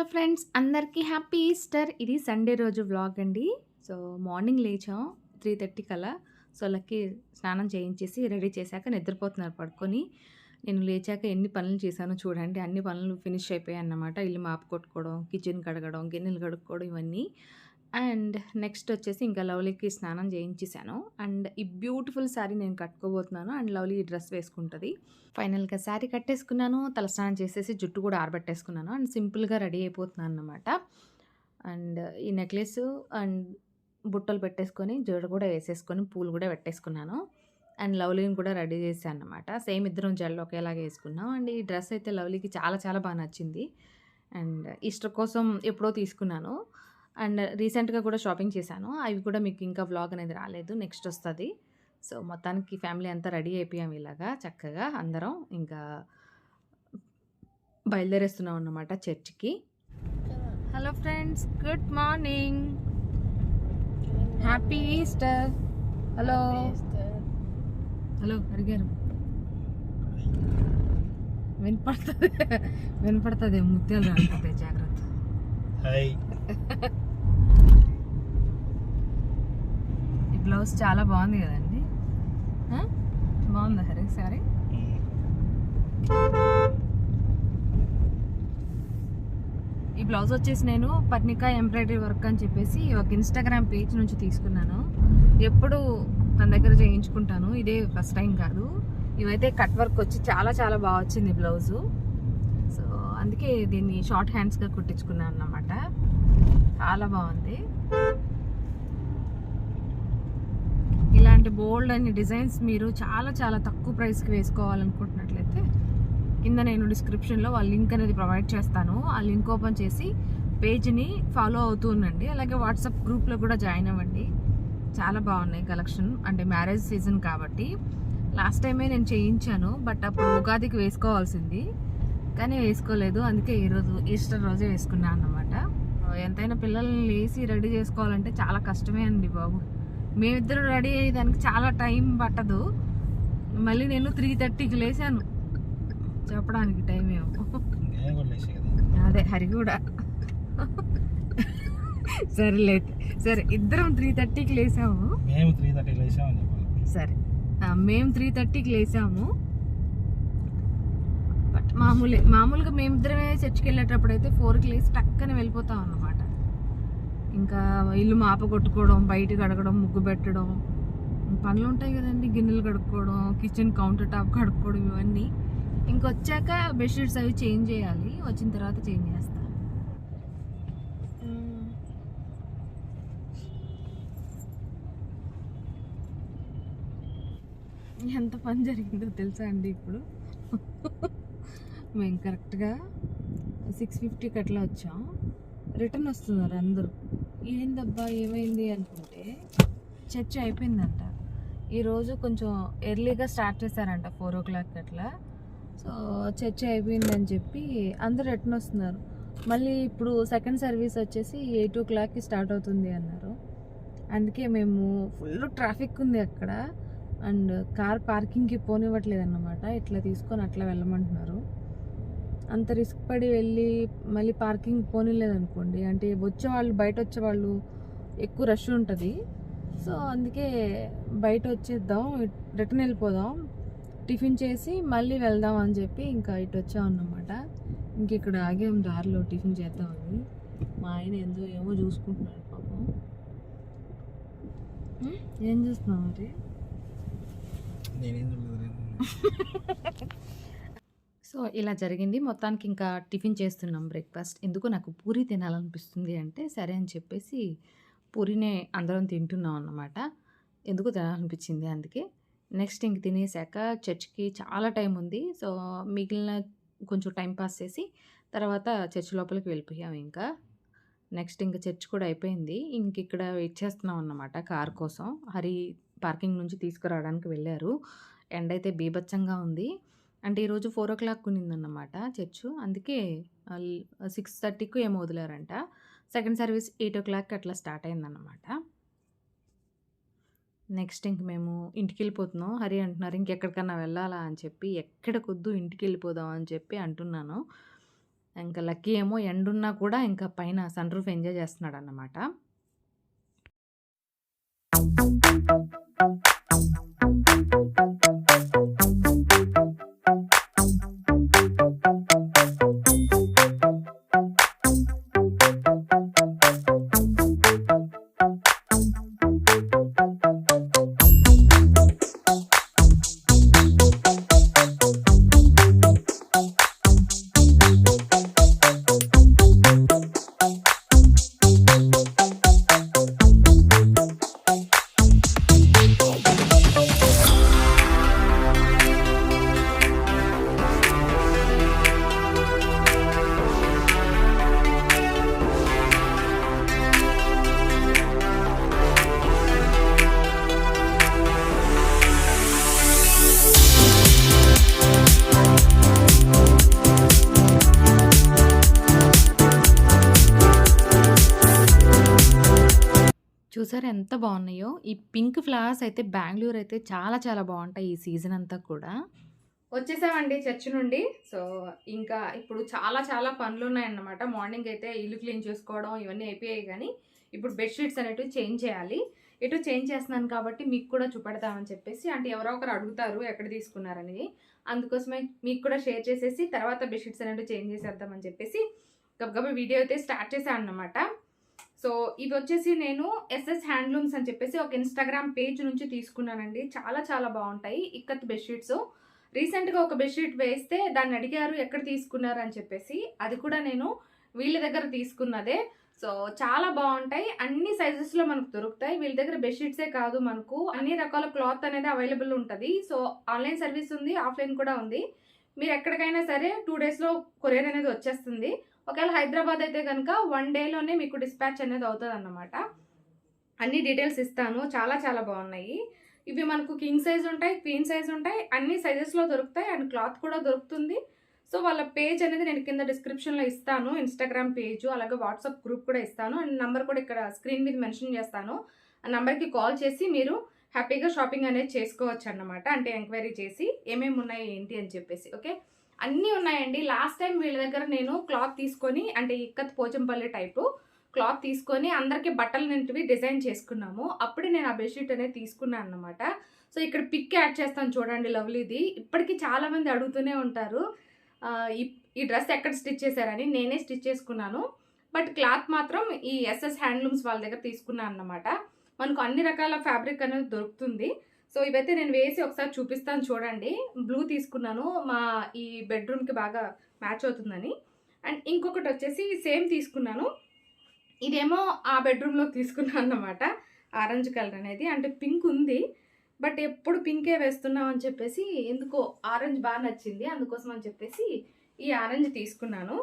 Hello friends, అందరికీ happy Easter. ఇది Sunday రోజు వ్లాగ్ అండి. సో, మార్నింగ్ లేచాం 3:30 కల్లా. సో, లక్కీ స్నానం చేయించేసి రెడీ చేశాక నిద్రపోతున్నారు పడుకొని. నేను లేచాక ఎన్ని పనులు చేశానో చూడండి. అన్ని పనులు ఫినిష్ అయిపోయాయన్నమాట. ఇల్లు మాపు కొట్టుకోవడం, కిచెన్ కడగడం, గిన్నెలు కడుక్కోవడం ఇవన్నీ. అండ్ నెక్స్ట్ వచ్చేసి ఇంకా లవ్లీకి స్నానం చేయించేశాను. అండ్ ఈ బ్యూటిఫుల్ శారీ నేను కట్టుకోబోతున్నాను. అండ్ లవ్లీ ఈ డ్రెస్ వేసుకుంటది. ఫైనల్‌గా శారీ కట్టేసుకున్నాను. తలస్నానం చేసేసి జుట్టు కూడా ఆరబెట్టేసుకున్నాను. అండ్ సింపుల్‌గా రెడీ అయిపోతున్నానన్నమాట. అండ్ ఈ నెక్లెసు అండ్ బుట్టలు పెట్టేసుకొని, జడ కూడా వేసేసుకొని, పూలు కూడా పెట్టేసుకున్నాను. అండ్ లవ్లీని కూడా రెడీ చేశానన్నమాట. సేమ్ ఇద్దరం జడలు ఒకేలాగా ఏసుకున్నాం. అండ్ ఈ డ్రెస్ అయితే లవ్లీకి చాలా చాలా బా నచ్చింది. అండ్ ఈస్టర్ కోసం ఎప్పుడో తీసుకున్నాను. అండ్ రీసెంట్‌గా కూడా షాపింగ్ చేశాను. అవి కూడా మీకు ఇంకా వ్లాగ్ అనేది రాలేదు. నెక్స్ట్ వస్తది. సో, మొత్తానికి ఫ్యామిలీ అంతా రెడీ అయిపోయాం ఇలాగా చక్కగా అందరం. ఇంకా బయలుదేరేస్తున్నాం అన్నమాట చర్చ్‌కి. Hello friends, good morning. Happy Easter. Hello. Hello హరిగారు. వినపడుతుంది ముత్యాలు రాలిపోతాయి, జాగ్రత్త. హాయ్. ఈ బ్లౌజ్ చాలా బాగుంది కదండి. బాగుందా హరి సారీ? ఈ బ్లౌజ్ వచ్చేసి నేను పర్ణికా ఎంబ్రాయిడరీ వర్క్ అని చెప్పేసి ఒక ఇన్స్టాగ్రామ్ పేజ్ నుంచి తీసుకున్నాను. ఎప్పుడు తన దగ్గర చేయించుకుంటాను, ఇదే ఫస్ట్ టైం కాదు. ఇవైతే కట్ వర్క్ వచ్చి చాలా చాలా బాగా వచ్చింది బ్లౌజు. సో అందుకే దీన్ని షార్ట్ హ్యాండ్స్గా కుట్టించుకున్నాను అన్నమాట. చాలా బాగుంది. ఇలాంటి బోల్డ్ అన్ని డిజైన్స్ మీరు చాలా చాలా తక్కువ ప్రైస్కి వేసుకోవాలనుకుంటున్నట్లయితే కింద నేను డిస్క్రిప్షన్లో వాళ్ళ లింక్ అనేది ప్రొవైడ్ చేస్తాను. ఆ లింక్ ఓపెన్ చేసి పేజ్ని ఫాలో అవుతూ ఉండండి. అలాగే వాట్సాప్ గ్రూప్లో కూడా జాయిన్ అవ్వండి. చాలా బాగున్నాయి కలెక్షన్. అంటే మ్యారేజ్ సీజన్ కాబట్టి లాస్ట్ టైమే నేను చేయించాను, బట్ అప్పుడు ఉగాదికి వేసుకోవాల్సింది కానీ వేసుకోలేదు. అందుకే ఈరోజు ఈస్టర్ రోజే వేసుకున్నాను అన్నమాట. ఎంతైనా పిల్లల్ని లేచి రెడీ చేసుకోవాలంటే చాలా కష్టమే అండి బాబు. మేమిద్దరు రెడీ అయ్యేదానికి చాలా టైం పట్టదు. మళ్ళీ నేను 3:30కి లేచాను, చెప్పడానికి టైం ఏమో. అదే హరి కూడా సరే సరే, ఇద్దరం 3:30కి లేసాము. సరే, మేము 3:30కి లేసాము. బట్ మామూలుగా మేమిద్దరమే చర్చికి వెళ్ళేటప్పుడు అయితే 4కి లేసి టక్కని వెళ్ళిపోతాం అన్నమాట. ఇంకా ఇల్లు మాప కొట్టుకోవడం, బయట కడగడం, ముగ్గు పెట్టడం పనులు ఉంటాయి కదండి. గిన్నెలు కడుక్కోవడం, కిచెన్ కౌంటర్ టాప్ కడుక్కోవడం ఇవన్నీ. ఇంకొచ్చాక బెడ్షీట్స్ అవి చేంజ్ చేయాలి. వచ్చిన తర్వాత చేంజ్ చేస్తా. ఎంత పని జరిగిందో తెలుసా అండి ఇప్పుడు. మేము కరెక్ట్గా 6:50కి అట్లా వచ్చాం. రిటర్న్ వస్తున్నారు అందరూ. ఏందబ్బా ఏమైంది అనుకుంటే చర్చ్ అయిపోయిందంట. ఈరోజు కొంచెం ఎర్లీగా స్టార్ట్ చేశారంట, 4 o'clock అట్లా. సో చర్చ్ అయిపోయిందని చెప్పి అందరూ రిటర్న్ వస్తున్నారు. మళ్ళీ ఇప్పుడు సెకండ్ సర్వీస్ వచ్చేసి 8 o'clockకి స్టార్ట్ అవుతుంది అన్నారు. అందుకే మేము ఫుల్ ట్రాఫిక్ ఉంది అక్కడ. అండ్ కార్ పార్కింగ్కి పోనివ్వట్లేదు అన్నమాట. ఇట్లా తీసుకొని అట్లా వెళ్ళమంటున్నారు. అంత రిస్క్ పడి వెళ్ళి మళ్ళీ పార్కింగ్ పోనిలేదనుకోండి, అంటే వచ్చేవాళ్ళు బయట వచ్చేవాళ్ళు ఎక్కువ రష్ ఉంటుంది. సో అందుకే బయట వచ్చేద్దాం, రిటర్న్ వెళ్ళిపోదాం, టిఫిన్ చేసి మళ్ళీ వెళ్దాం అని చెప్పి ఇంకా ఇటు వచ్చాం అన్నమాట. ఇంక ఇక్కడ ఆగాం దారిలో టిఫిన్ చేద్దామని. మా ఆయన ఏమో చూసుకుంటున్నాడు పాపం. ఏం చూస్తున్నావు మరి? సో ఇలా జరిగింది మొత్తానికి. ఇంకా టిఫిన్ చేస్తున్నాం, బ్రేక్ఫాస్ట్. ఎందుకు నాకు పూరి తినాలనిపిస్తుంది అంటే సరే అని చెప్పేసి పూరినే అందరం తింటున్నాం అన్నమాట. ఎందుకు తినాలనిపించింది అందుకే. నెక్స్ట్ ఇంక తినేసాక చర్చ్కి చాలా టైం ఉంది. సో మిగిలిన కొంచెం టైం పాస్ చేసి తర్వాత చర్చ్ లోపలికి వెళ్ళిపోయాం. ఇంకా నెక్స్ట్ ఇంకా చర్చ్ కూడా అయిపోయింది. ఇంక ఇక్కడ వెయిట్ చేస్తున్నాం అన్నమాట కార్ కోసం. హరి పార్కింగ్ నుంచి తీసుకురావడానికి వెళ్ళారు. ఎండ అయితే బీభత్సంగా ఉంది. అంటే ఈరోజు 4 o'clock ఉన్నిందన్నమాట చర్చు. అందుకే 6:30కు ఏమో వదిలారంట. సెకండ్ సర్వీస్ 8 o'clock అట్లా స్టార్ట్ అయిందన్నమాట. నెక్స్ట్ ఇంక మేము ఇంటికి వెళ్ళిపోతున్నాం. హరి అంటున్నారు ఇంకెక్కడికన్నా వెళ్ళాలా అని చెప్పి. ఎక్కడికొద్దు, ఇంటికి వెళ్ళిపోదాం అని చెప్పి అంటున్నాను. ఇంకా లక్కీ ఏమో ఎండున్నా కూడా ఇంకా పైన సన్ రూఫ్ ఎంజాయ్ చేస్తున్నాడన్నమాట. చూసారా ఎంత బాగున్నాయో! ఈ పింక్ ఫ్లవర్స్ అయితే బెంగుళూరు అయితే చాలా చాలా బాగుంటాయి ఈ సీజన్ అంతా కూడా. వచ్చేసామండి చర్చ్ నుండి. సో, ఇంకా ఇప్పుడు చాలా చాలా పనులున్నాయన్నమాట. మార్నింగ్ అయితే ఇల్లు క్లీన్ చేసుకోవడం ఇవన్నీ అయిపోయాయి గానీ, ఇప్పుడు బెడ్‌షీట్స్ అనేటివి చేంజ్ చేయాలి. ఎటు చేంజ్ చేస్తున్నాను కాబట్టి మీకు కూడా చూపెడదామని చెప్పేసి, అంటే ఎవరో ఒకరు అడుగుతారు ఎక్కడ తీసుకున్నారని. అందుకోసమే మీకు కూడా షేర్ చేసేసి తర్వాత బెడ్‌షీట్స్ అనేటివి చేంజ్ చేసేద్దామని చెప్పేసి గబగబా వీడియో అయితే స్టార్ట్ చేశానన్నమాట. సో, ఇవొచ్చేసి నేను ఎస్ఎస్ హ్యాండ్లూమ్స్ అని చెప్పేసి ఒక ఇన్‌స్టాగ్రామ్ పేజ్ నుంచి తీసుకున్నానండి. చాలా చాలా బావుంటాయి ఇక్కత్ బెడ్‌షీట్సు. రీసెంట్‌గా ఒక బెడ్‌షీట్ వేస్తే దాన్నడిగారు ఎక్కడ తీసుకున్నారు అని చెప్పేసి. అది కూడా నేను వీళ్ళ దగ్గర తీసుకున్నదే. సో, చాలా బావుంటాయి. అన్ని సైజెస్‌లో మనకు దొరుకుతాయి. వీళ్ళ దగ్గర బెడ్‌షీట్సే కాదు మనకు అన్ని రకాల క్లాత్ అనేది అవైలబుల్ ఉంటది. సో, ఆన్‌లైన్ సర్వీస్ ఉంది. ఆఫ్‌లైన్ కూడా ఉంది. మీరెక్కడికైనా సరే 2 డేస్‌లో కొరియర్ అనేది వచ్చేస్తుంది. ఒకవేళ హైదరాబాద్ అయితే గనుక 1 డేలోనే మీకు డిస్పాచ్ అనేది అవుతదన్నమాట. అన్ని డీటెయిల్స్ ఇస్తాను. చాలా చాలా బావున్నాయి. ఇవి మనకు కింగ్ సైజ్ ఉంటాయి, క్వీన్ సైజ్ ఉంటాయి. అన్ని సైజెస్‌లో దొరుకుతాయి. అండ్ క్లాత్ కూడా దొరుకుతుంది. సో, వాళ్ళ పేజ్ అనేది నేను కింద డిస్క్రిప్షన్‌లో ఇస్తాను. ఇన్‌స్టాగ్రామ్ పేజు, అలాగే వాట్సాప్ గ్రూప్ కూడా ఇస్తాను. అండ్ నంబర్ కూడా ఇక్కడ స్క్రీన్ మీద మెన్షన్ చేస్తాను. ఆ నంబర్‌కి కాల్ చేసి మీరు హ్యాపీగా షాపింగ్ అనేది చేసుకోవచ్చన్నమాట. అంటే ఎంక్వైరీ చేసి ఏమేమి ఉన్నాయి ఏంటి అని చెప్పేసి. ఓకే. అన్నీ ఉన్నాయండి. లాస్ట్ టైం వీళ్ళ దగ్గర నేను క్లాత్ తీసుకొని అంటే ఇక్కత్ పోచంపల్లి టైపు క్లాత్ తీసుకొని అందరికి బట్టలనేటివి డిజైన్ చేసుకున్నాము. అప్పుడే నేను ఆ బెడ్‌షీట్ అనేది తీసుకున్నాను అన్నమాట. సో, ఇక్కడ పిక్ యాడ్ చేస్తాను చూడండి లవ్లీది. ఇప్పటికి చాలా మంది అడుగుతూనే ఉంటారు. ఈ ఈ డ్రెస్ ఎక్కడ స్టిచ్ చేశారని. నేనే స్టిచ్ చేసుకున్నాను. బట్ క్లాత్ మాత్రం ఈ ఎస్ఎస్ హ్యాండ్లూమ్స్ వాళ్ళ దగ్గర తీసుకున్నాను అన్నమాట. మనకు అన్ని రకాల ఫ్యాబ్రిక్ అనేది దొరుకుతుంది. సో, ఇవైతే నేను వేసి ఒకసారి చూపిస్తాను చూడండి. బ్లూ తీసుకున్నాను. మా ఈ బెడ్‌రూమ్‌కి బాగా మ్యాచ్ అవుతుందని. అండ్ ఇంకొకటొచ్చేసి సేమ్ తీసుకున్నాను. ఇదేమో ఆ బెడ్‌రూమ్‌లో తీసుకున్నానన్నమాట. ఆరెంజ్ కలర్ అనేది. అంటే పింక్ ఉంది. బట్ ఎప్పుడు పింకే వేస్తున్నాం అని చెప్పేసి ఎందుకో ఆరెంజ్ బా నచ్చింది. అందుకోసం అని చెప్పేసి ఈ ఆరెంజ్ తీసుకున్నాను.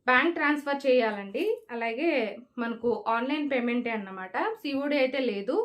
బ్యాంక్ ట్రాన్స్‌ఫర్ చేయాలండి. అలాగే మనకు ఆన్‌లైన్ పేమెంటే అన్నమాట. సీఓడీ అయితే లేదు.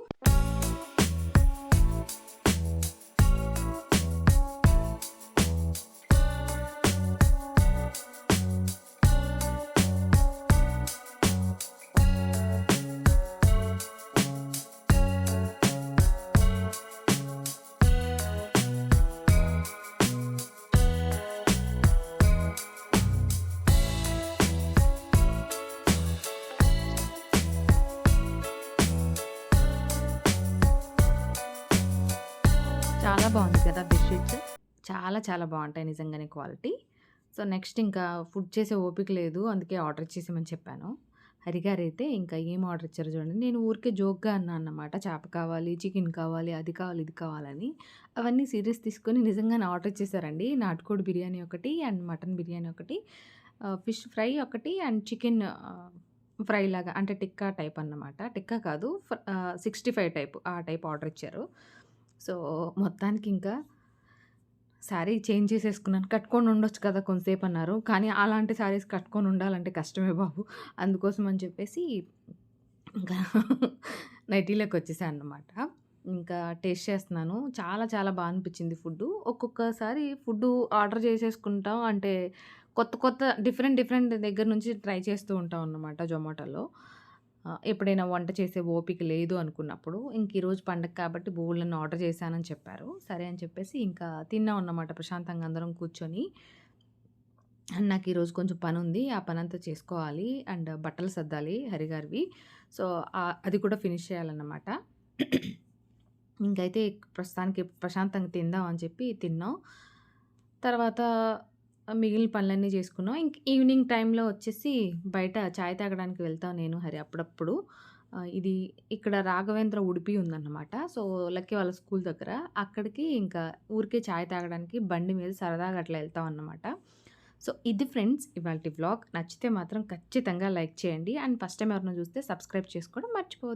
చాలా బాగుంది కదా బెడ్‌షీట్స్. చాలా చాలా బావుంటాయి నిజంగానే క్వాలిటీ. సో, నెక్స్ట్ ఇంకా ఫుడ్ చేసే ఓపిక లేదు. అందుకే ఆర్డర్ ఇచ్చేసేయమని చెప్పాను. హరిగారైతే ఇంకా ఏం ఆర్డర్ ఇచ్చారో చూడండి. నేను ఊరికే జోక్‌గా అన్నానన్నమాట. చేప కావాలి, చికెన్ కావాలి, అది కావాలి, ఇది కావాలని. అవన్నీ సీరియస్ తీసుకొని నిజంగానే ఆర్డర్ ఇచ్చేసారండి. నాటుకోడి బిర్యానీ ఒకటి అండ్ మటన్ బిర్యానీ ఒకటి, ఫిష్ ఫ్రై ఒకటి అండ్ చికెన్ ఫ్రై లాగా అంటే టిక్కా టైప్ అన్నమాట. టిక్కా కాదు 65 టైప్ ఆ టైప్ ఆర్డర్ ఇచ్చారు. సో, మొత్తానికి ఇంకా శారీ చేంజ్ చేసేసుకున్నాను. కట్టుకొని ఉండొచ్చు కదా కొంతసేపు అన్నారు. కానీ అలాంటి శారీస్ కట్టుకొని ఉండాలంటే కష్టమే బాబు. అందుకోసం అని చెప్పేసి ఇంకా నైటీలోకొచ్చేసా అన్నమాట. ఇంకా టేస్ట్ చేస్తున్నాను. చాలా చాలా బా అనిపించింది ఫుడ్డు. ఒక్కొక్కసారి ఫుడ్డు ఆర్డర్ చేసేసుకుంటాం. అంటే కొత్త కొత్త డిఫరెంట్ డిఫరెంట్ దగ్గర నుంచి ట్రై చేస్తూ ఉంటాం అన్నమాట జొమాటోలో. ఎప్పుడైనా వంట చేసే ఓపిక లేదు అనుకున్నప్పుడు, ఇంక ఈరోజు పండగ కాబట్టి బోలెడన్ని ఆర్డర్ చేశానని చెప్పారు. సరే అని చెప్పేసి ఇంకా తిన్నామన్నమాట ప్రశాంతంగా అందరం కూర్చొని. అండ్ నాకు ఈరోజు కొంచెం పనుంది. ఆ పనంతా చేసుకోవాలి. అండ్ బట్టలు సర్దాలి హరిగారివి. సో, అది కూడా ఫినిష్ చేయాలన్నమాట. ఇంకైతే ప్రస్తుతానికి ప్రశాంతంగా తిందాం అని చెప్పి తిన్నాం. తర్వాత మిగిలిన పనులన్నీ చేసుకున్నాం. ఈవినింగ్ టైంలో వచ్చేసి బయట చాయ్ తాగడానికి వెళ్తాం నేను, హరి అప్పుడప్పుడు. ఇది ఇక్కడ రాఘవేంద్ర ఉడిపి ఉందన్నమాట. సో, లక్కీ వాళ్ళ స్కూల్ దగ్గర. అక్కడికి ఇంకా ఊరికే చాయ్ తాగడానికి బండి మీద సరదాగా అట్లా వెళ్తాం అన్నమాట. సో, ఇది ఫ్రెండ్స్ ఇవాల్టి వ్లాగ్. నచ్చితే మాత్రం ఖచ్చితంగా లైక్ చేయండి. అండ్ ఫస్ట్ టైమ్ ఎవరైనా చూస్తే సబ్స్క్రైబ్ చేసుకోవడం మర్చిపోవద్దు.